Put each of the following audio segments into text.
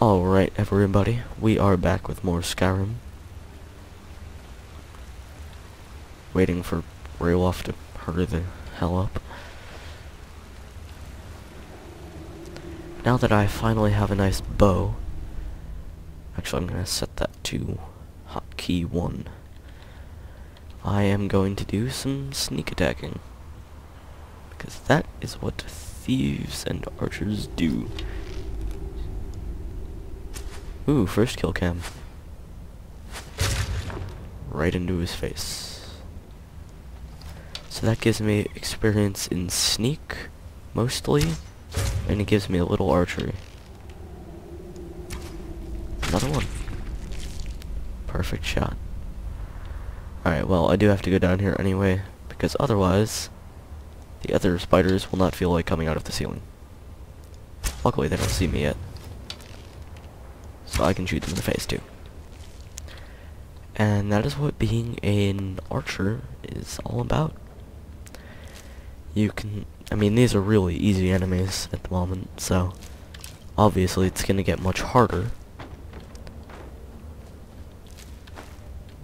Alright everybody, we are back with more Skyrim. Waiting for Ralof to hurry the hell up. Now that I finally have a nice bow, actually I'm going to set that to hotkey 1. I am going to do some sneak attacking, because that is what thieves and archers do. Ooh, first kill cam. Right into his face. So that gives me experience in sneak, mostly, and it gives me a little archery. Another one. Perfect shot. Alright, well, I do have to go down here anyway, because otherwise, the other spiders will not feel like coming out of the ceiling. Luckily, they don't see me yet. So I can shoot them in the face too. And that is what being an archer is all about. You can, I mean, these are really easy enemies at the moment, so obviously it's gonna get much harder.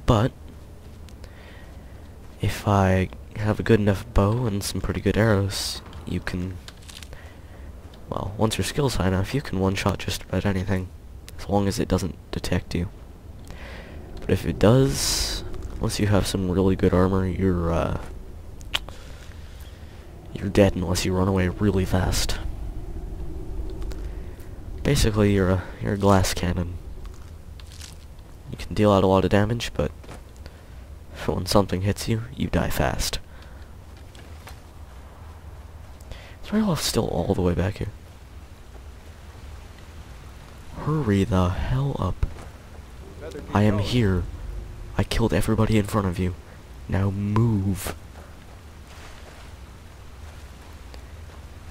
But if I have a good enough bow and some pretty good arrows, you can, well, once your skill's high enough, you can one-shot just about anything, as long as it doesn't detect you. But if it does, unless you have some really good armor, you're dead unless you run away really fast. Basically, you're a glass cannon. You can deal out a lot of damage, but when something hits you, you die fast. Is Ralof still all the way back here? Hurry the hell up. I am here. I killed everybody in front of you. Now move.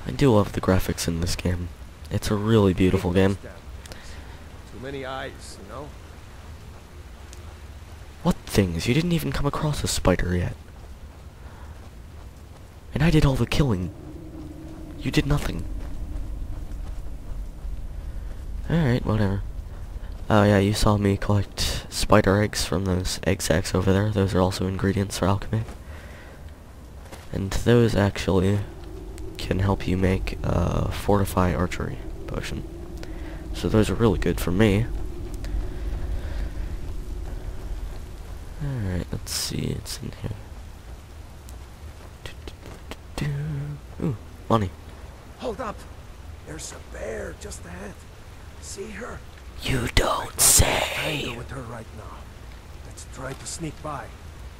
I do love the graphics in this game. It's a really beautiful game. Too many eyes, you know? What things? You didn't even come across a spider yet. And I did all the killing. You did nothing. Alright, whatever. Oh yeah, you saw me collect spider eggs from those egg sacs over there. Those are also ingredients for alchemy. And those actually can help you make a fortify archery potion. So those are really good for me. Alright, let's see, it's in here. Ooh, money. Hold up! There's a bear just ahead. See her? You don't say! I'm with her right now. Let's try to sneak by.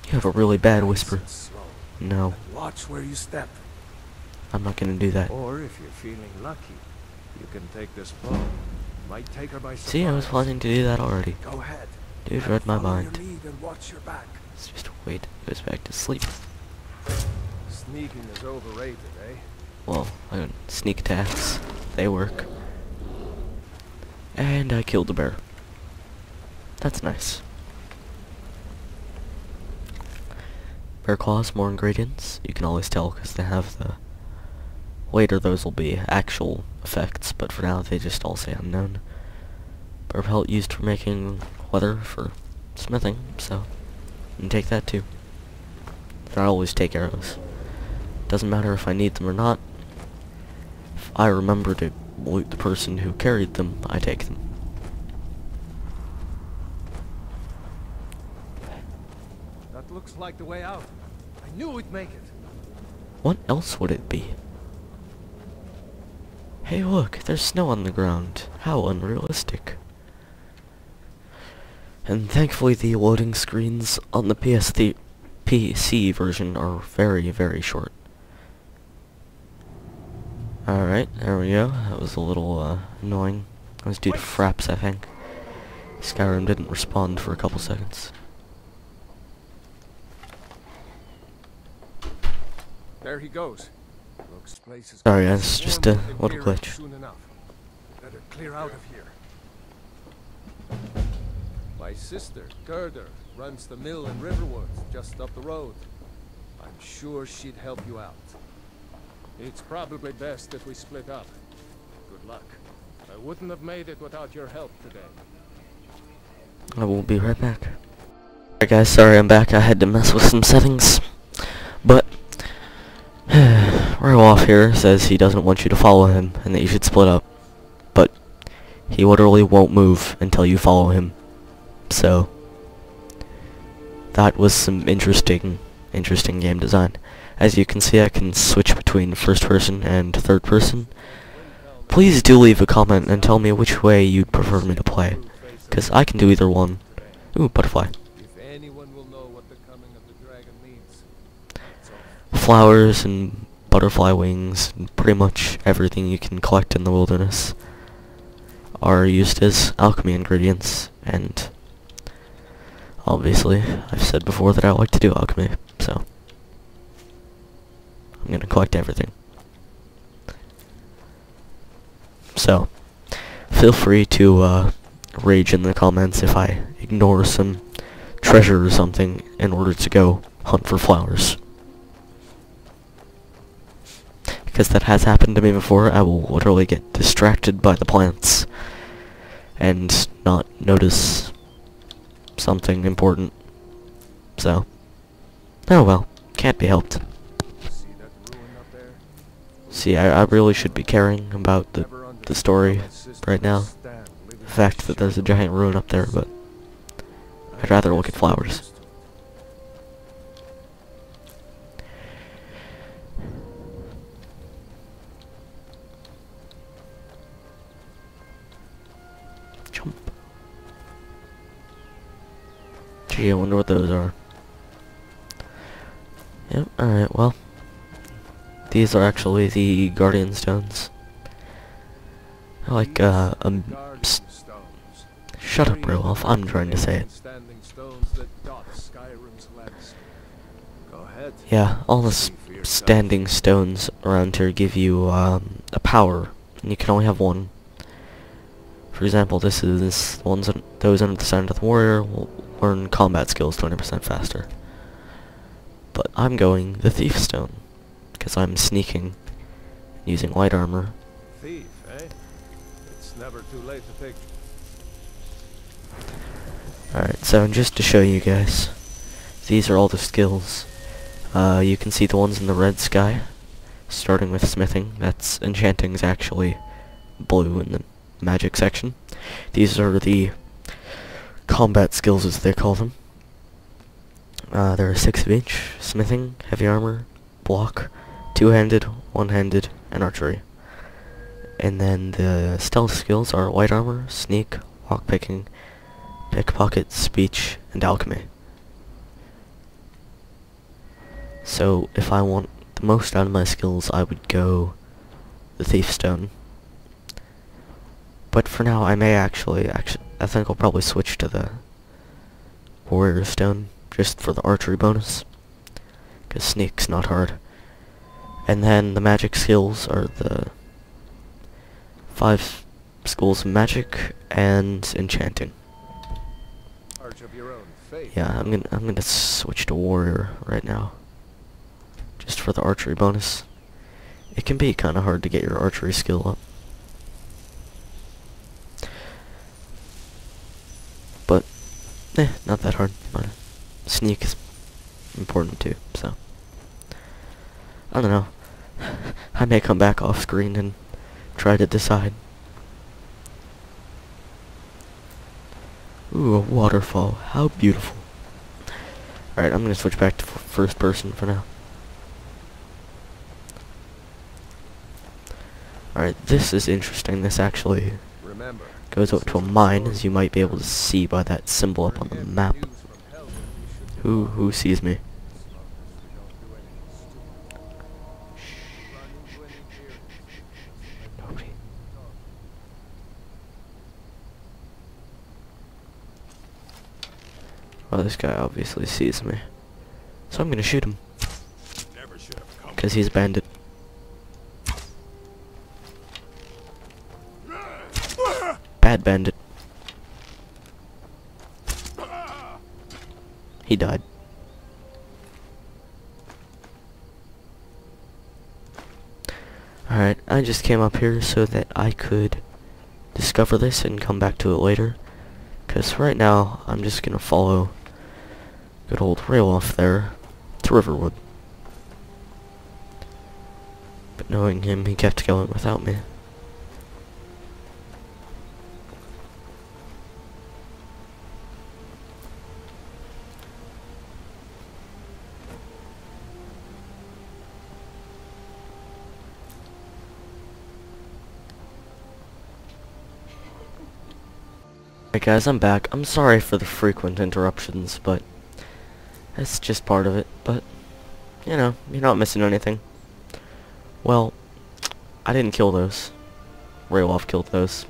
You have a really bad whisper. Slow. No, And watch where you step. I'm not gonna do that. Or if you're feeling lucky, you can take this bow. Might take her by surprise. See, I was planning to do that already. Go ahead. Dude read my Follow mind. your lead and watch your back. Let's just wait, goes back to sleep. Sneaking is overrated, eh? Well, sneak attacks, they work. And I killed the bear. That's nice. Bear claws, more ingredients. You can always tell because they have the... Later those will be actual effects, but for now they just all say unknown. Bear pelt used for making leather for smithing, so you can take that too. And I always take arrows. Doesn't matter if I need them or not. If I remember to loot the person who carried them, I take them. That looks like the way out. I knew we'd make it. What else would it be? Hey look, there's snow on the ground. How unrealistic. And thankfully the loading screens on the PC version are very, very short. Alright, there we go. That was a little annoying. That was due to fraps, I think. Skyrim didn't respond for a couple seconds. There he goes. Looks place is Sorry guys, just a swarmed with little Imperials glitch. soon enough. Better clear out of here. My sister, Gerda, runs the mill in Riverwood, just up the road. I'm sure she'd help you out. It's probably best that we split up. Good luck. I wouldn't have made it without your help today. I will be right back. Alright guys, sorry I'm back. I had to mess with some settings. But Ralof here says he doesn't want you to follow him and that you should split up. But he literally won't move until you follow him. So that was some interesting game design. As you can see, I can switch between first person and third person. Please do leave a comment and tell me which way you'd prefer me to play, because I can do either one. Ooh, butterfly. If anyone will know what the coming of the dragon means. Flowers and butterfly wings and pretty much everything you can collect in the wilderness are used as alchemy ingredients, and obviously I've said before that I like to do alchemy, so I'm gonna collect everything. So feel free to rage in the comments if I ignore some treasure or something in order to go hunt for flowers. Because that has happened to me before. I will literally get distracted by the plants and not notice something important. So, oh well, can't be helped. See that ruin up there? See, I really should be caring about the story right now. The fact that there's a giant ruin up there, but I'd rather look at flowers. Jump. Gee, I wonder what those are. Yep, alright, well. These are actually the Guardian Stones. I like, shut up, Ralof. I'm trying to say it. Yeah, all the standing stones around here give you, a power, and you can only have one. For example, those under the Sign of the Warrior will learn combat skills 20% faster. But I'm going the Thief Stone, because I'm sneaking, using light armor. Thief, eh? It's never too late to take. Alright, so just to show you guys, these are all the skills. You can see the ones in the red sky, starting with smithing. That's enchanting is actually blue in the magic section. These are the combat skills as they call them. There are 6 of each: smithing, heavy armor, block, two-handed, one-handed, and archery. And then the stealth skills are light armor, sneak, lockpicking, pickpocket, speech, and alchemy. So if I want the most out of my skills, I would go the Thief Stone. But for now, I may actually, I think I'll probably switch to the Warrior Stone, just for the archery bonus, because sneak's not hard. And then the magic skills are the 5 schools of magic and enchanting. Arch of your own faith. Yeah, I'm gonna switch to warrior right now, just for the archery bonus. It can be kind of hard to get your archery skill up, but not that hard. Sneak is important too, so I don't know. I may come back off screen and try to decide. Ooh, a waterfall. How beautiful. Alright, I'm gonna switch back to first person for now. Alright, this is interesting. This actually goes up to a mine, as you might be able to see by that symbol up on the map. Who sees me? Nobody. Well, this guy obviously sees me, so I'm gonna shoot him, because he's a bandit. Bad bandit. He died. Alright, I just came up here so that I could discover this and come back to it later. Because right now, I'm just gonna follow good old Ralof there to Riverwood. But knowing him, he kept going without me. Alright guys, I'm back. I'm sorry for the frequent interruptions, but it's just part of it. But, you know, you're not missing anything. Well, I didn't kill those. Ralof killed those.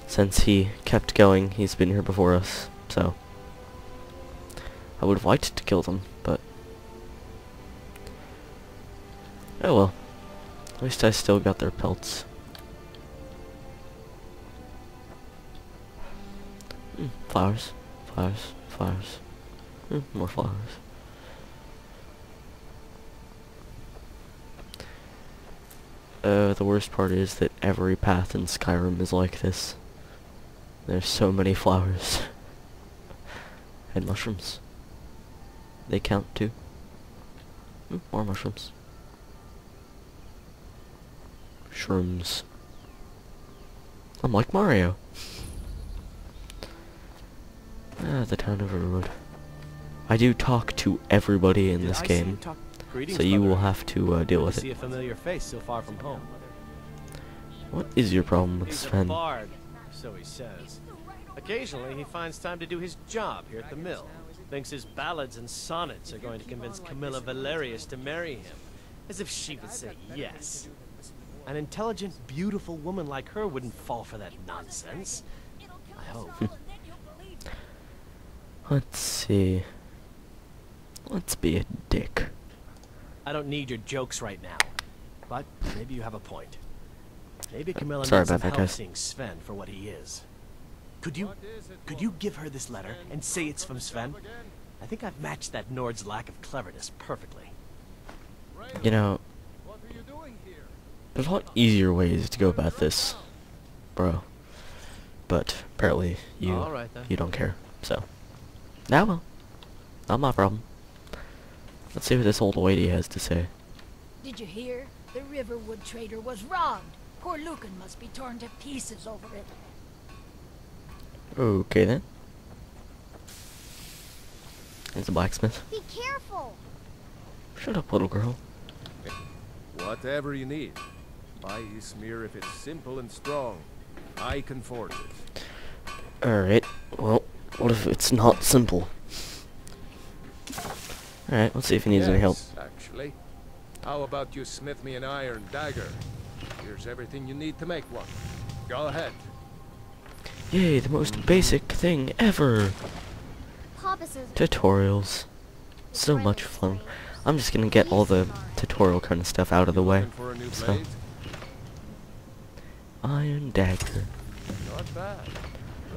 Since he kept going, he's been here before us, so I would have liked to kill them, but oh well. At least I still got their pelts. Flowers, flowers, flowers. More flowers. The worst part is that every path in Skyrim is like this. There's so many flowers. And mushrooms. They count too. More mushrooms. Shrooms. I'm like Mario. The town of Riverwood. I do talk to everybody in this game, so you will have to deal with it. See a familiar face so far from home. What is your problem with He's a Sven? bard, so he says. Occasionally, he finds time to do his job here at the mill. Thinks his ballads and sonnets are going to convince Camilla Valerius to marry him, as if she would say yes. An intelligent, beautiful woman like her wouldn't fall for that nonsense. I hope. Let's see. Let's be a dick. I don't need your jokes right now, but maybe you have a point. Maybe Camilla sorry needs about some that, help guys. seeing Sven for what he is. Could you give her this letter and say it's from Sven? I think I've matched that Nord's lack of cleverness perfectly. You know, What are you doing here? there's a lot easier ways to go about this, bro. But apparently you All right, then. you don't care. So, now well, not my problem. Let's see what this old lady has to say. Did you hear? The Riverwood trader was robbed. Poor Lucan must be torn to pieces over it. Okay then. There's a blacksmith. Be careful. Shut up, little girl. Whatever you need. Buy Ismir if it's simple and strong. I can forge it. Alright, well, what if it's not simple? Alright, let's see if he needs any help. Actually. How about you smith me an iron dagger? Here's everything you need to make one. Go ahead. Yay, the most basic thing ever! Papa says Tutorials. So much fun. I'm just gonna get all the tutorial kind of stuff out of the way. Looking for a new So, blade? iron dagger. Not bad.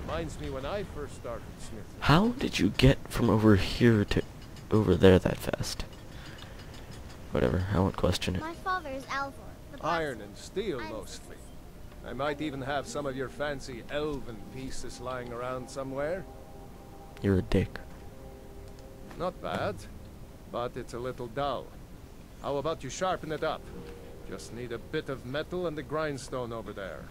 Reminds me when I first started smithing. How did you get from over here to over there that fast? Whatever, I won't question it. my father is Alvor. The Iron blacksmith. and steel mostly. I might even have some of your fancy elven pieces lying around somewhere. You're a dick. Not bad, but it's a little dull. How about you sharpen it up? Just need a bit of metal and the grindstone over there.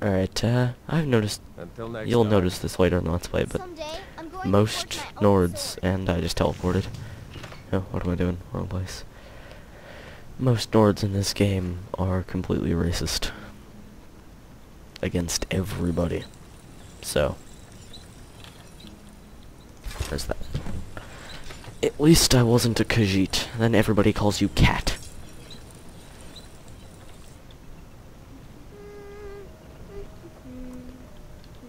Alright, I've noticed, Until next you'll time. notice this later in the Let's Play, but Someday, I'm going to most forge my own Nords, sword. and I just teleported. Oh, what am I doing? Wrong place. Most Nords in this game are completely racist. Against everybody. So, there's that. At least I wasn't a Khajiit. Then everybody calls you Cat.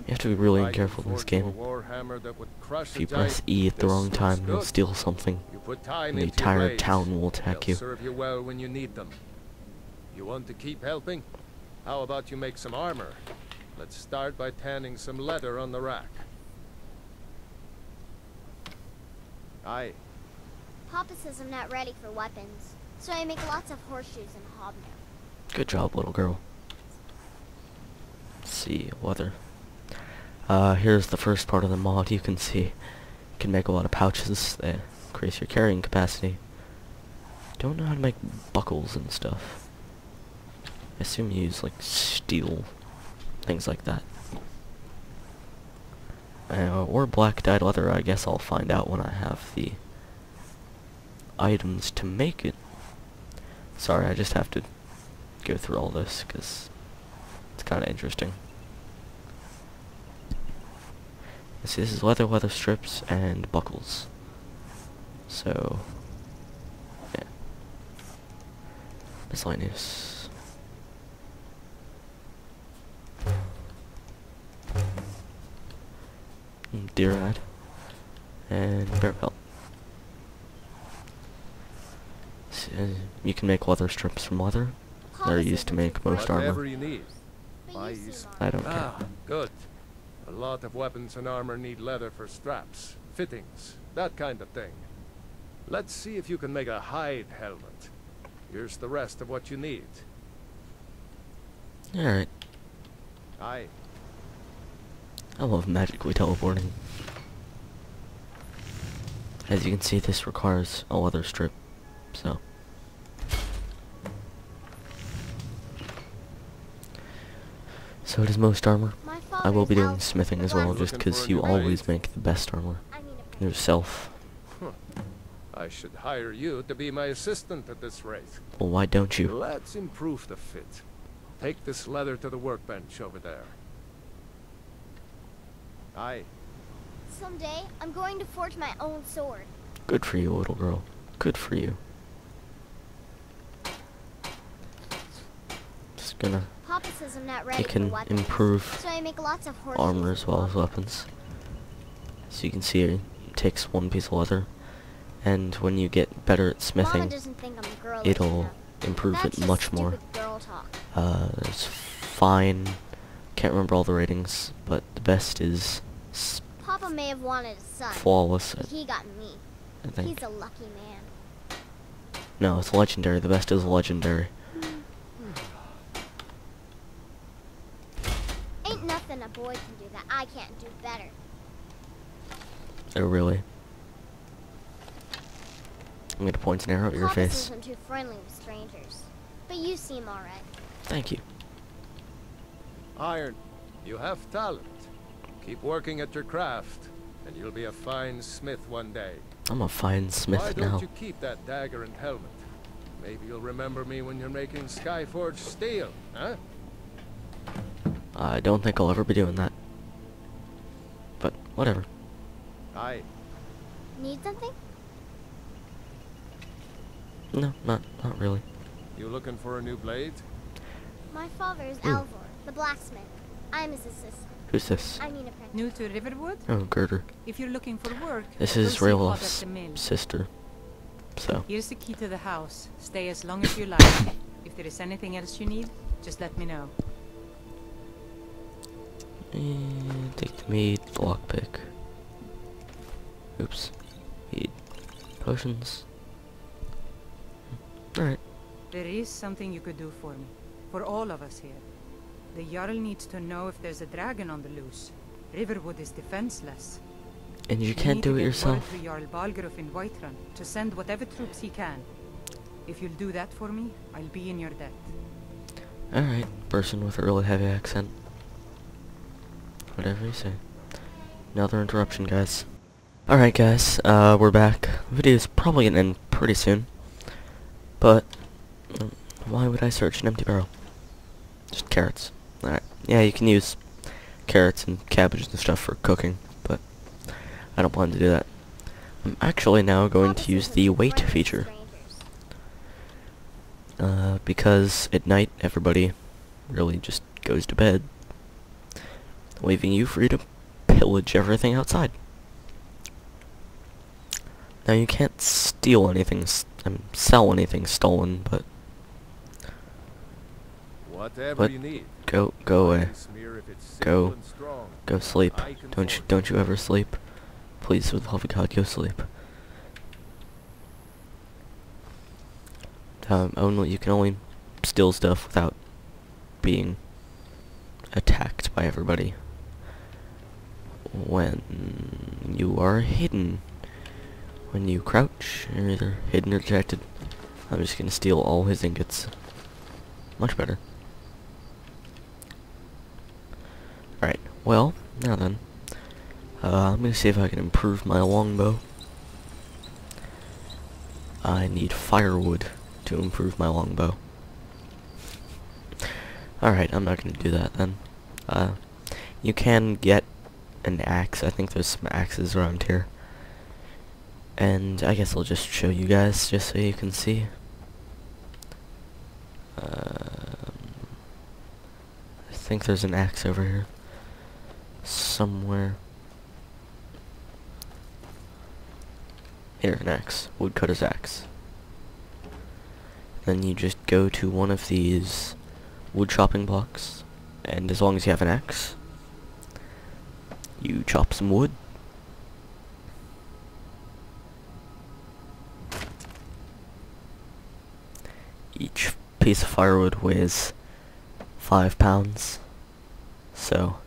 You have to be really I can careful in this forge you a game. warhammer that would crush If a you press giant. E at the This wrong time, looks you'll good. steal something. You put time And the into your entire blades. town will attack They'll you. serve you well when you need them. You want to keep helping? How about you make some armor? Let's start by tanning some leather on the rack. Aye. Papa says I'm not ready for weapons, so I make lots of horseshoes and hobnails. Good job, little girl. Let's see, weather. Here's the first part of the mod. You can see you can make a lot of pouches that increase your carrying capacity. Don't know how to make buckles and stuff. I assume you use like steel, things like that. Or black dyed leather. I guess I'll find out when I have the items to make it. Sorry, I just have to go through all this because it's kind of interesting. See, this is leather strips and buckles. So, yeah. Miscellaneous. Deer hide and bear pelt. So, you can make leather strips from leather. They're used to make most Whatever armor. you need. But I you use- seem I don't care. Ah, good. A lot of weapons and armor need leather for straps, fittings, that kind of thing. Let's see if you can make a hide helmet. Here's the rest of what you need. Alright. Aye. I love magically teleporting. As you can see, this requires a leather strip, so. So does most armor. my I will be father is doing Alf, smithing the as well, blacksmith. just Looking for because a you new always blade? make the best armor I mean, yourself. I should hire you to be my assistant at this rate. Well, why don't you? Let's improve the fit. Take this leather to the workbench over there. Aye. someday I'm going to forge my own sword. Good for you, little girl. Good for you. Just gonna. Papa says I'm not ready You for can weapons, improve so I make lots of horses. armor as well as weapons. So you can see it takes one piece of leather, and when you get better at Mama smithing, doesn't think I'm girlish it'll enough. improve That's it just much more. stupid girl talk. There's fine. Can't remember all the ratings, but the best is Papa may have wanted a son, flawless. but he got me. I think. He's a lucky man. No, it's legendary. The best is legendary. Ain't nothing a boy can do that I can't do better. Oh, really? I'm gonna point an arrow at your Papa face. says I'm too friendly with strangers, but you seem alright. Thank you. Iron, you have talent. Keep working at your craft, and you'll be a fine smith one day. I'm a fine Why smith don't now. you keep that dagger and helmet? Maybe you'll remember me when you're making Skyforged steel, huh? I don't think I'll ever be doing that. But whatever. Aye. Need something? No, not really. You looking for a new blade? My father is Ooh. Alvor, the blacksmith. I'm his assistant. Who's this? I mean apprentice. New to Riverwood? Oh, Girder. If you're looking for work, This go is see Father at Ralof's the mill. sister. So, Here's the key to the house. Stay as long as you like. If there is anything else you need, just let me know. and take the mead, the lockpick. Oops. Mead. Potions. Alright. There is something you could do for me. For all of us here. The Jarl needs to know if there's a dragon on the loose. Riverwood is defenseless. And you We can't need do to it get yourself? word to Jarl Balgruuf in Whiterun to send whatever troops he can. If you'll do that for me, I'll be in your debt. Alright, person with a really heavy accent. Whatever you say. Another interruption, guys. Alright, guys, we're back. The video's probably gonna end pretty soon. But, why would I search an empty barrel? Just carrots. Alright, yeah, you can use carrots and cabbage and stuff for cooking, but I don't plan to do that. I'm actually now going Papa to use says the I'm too wait friendly with feature. strangers. Because at night everybody really just goes to bed, leaving you free to pillage everything outside. Now you can't steal anything, sell anything stolen, but Whatever What? you need. go away, Smear if it's Go. simple and strong. go sleep. I can Don't you ever sleep? Please, for the love of God, go sleep. You can only steal stuff without being attacked by everybody. When you are hidden. When you crouch, you're either hidden or detected. I'm just gonna steal all his ingots. Much better. Alright, well, now then. I'm gonna see if I can improve my longbow. I need firewood to improve my longbow. Alright, I'm not gonna do that then. You can get an axe. I think there's some axes around here. And I guess I'll just show you guys just so you can see. I think there's an axe over here. Somewhere. Here, an axe. Woodcutter's axe. Then you just go to one of these wood chopping blocks, and as long as you have an axe, you chop some wood. Each piece of firewood weighs 5 pounds, so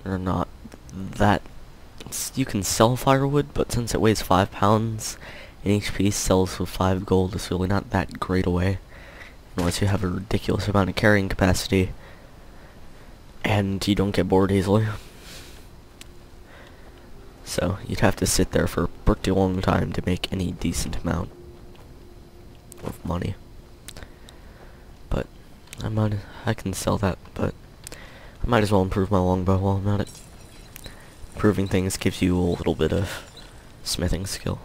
they're not that. You can sell firewood, but since it weighs 5 pounds and each piece sells for 5 gold, it's really not that great a way, unless you have a ridiculous amount of carrying capacity and you don't get bored easily. So you'd have to sit there for a pretty long time to make any decent amount of money. But I can sell that, but I might as well improve my longbow while I'm at it. Improving things gives you a little bit of smithing skill.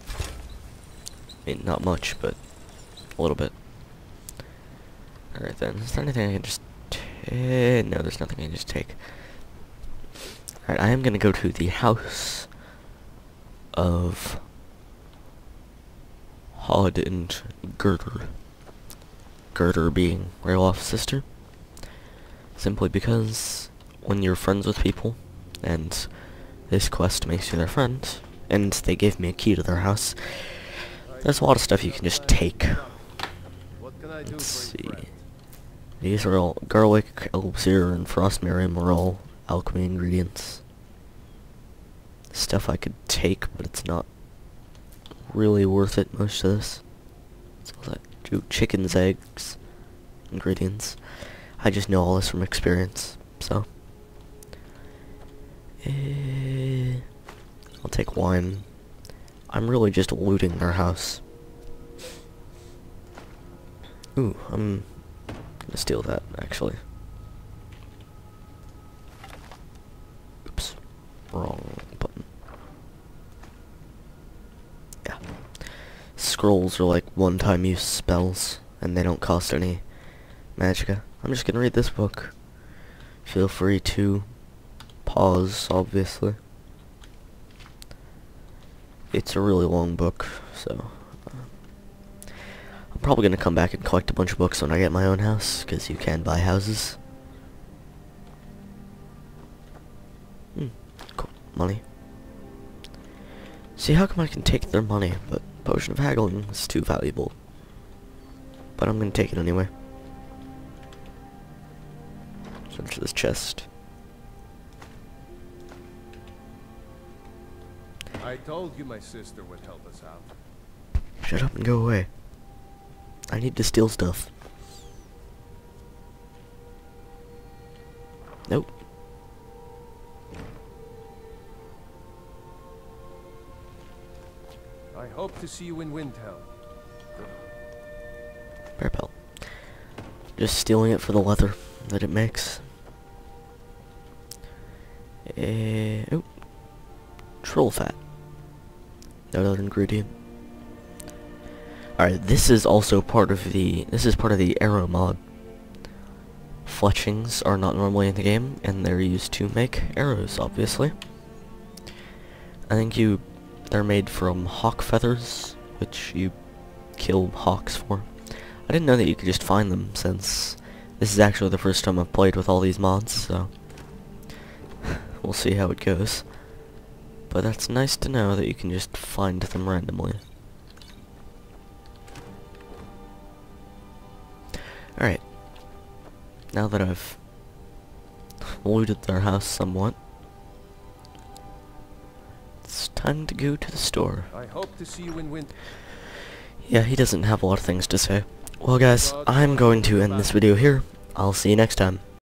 I mean, not much, but a little bit. Alright then, is there anything I can just take? No, there's nothing I can just take. Alright, I am gonna go to the house of Hod and Girder. Girder being Ralof's sister. Simply because when you're friends with people, and this quest makes you their friend, and they gave me a key to their house, there's a lot of stuff you can just take. Let's see. These are all garlic, elixir, and frostmirium are all alchemy ingredients. Stuff I could take, but it's not really worth it, most of this. So that do chicken's eggs, ingredients. I just know all this from experience, so. I'll take wine. I'm really just looting their house. Ooh, I'm gonna steal that, actually. Oops. Wrong button. Yeah. Scrolls are like one-time use spells, and they don't cost any magicka. I'm just gonna read this book. Feel free to pause, obviously. It's a really long book, so I'm probably gonna come back and collect a bunch of books when I get my own house, because you can buy houses. Cool. Money. See, how come I can take their money, but Potion of Haggling is too valuable? But I'm gonna take it anyway. Search this chest. I told you my sister would help us out. Shut up and go away. I need to steal stuff. Nope. I hope to see you in Windhelm. Bear pelt. Just stealing it for the leather that it makes. Oh. Troll fat. Another ingredient. Alright, this is also part of the arrow mod. Fletchings are not normally in the game, and they're used to make arrows, obviously. I think they're made from hawk feathers, which you kill hawks for. I didn't know that you could just find them, since this is actually the first time I've played with all these mods, so we'll see how it goes. But that's nice to know that you can just find them randomly. Alright. Now that I've looted their house somewhat, it's time to go to the store. I hope to see you in winter. Yeah, he doesn't have a lot of things to say. Well guys, I'm going to end this video here. I'll see you next time.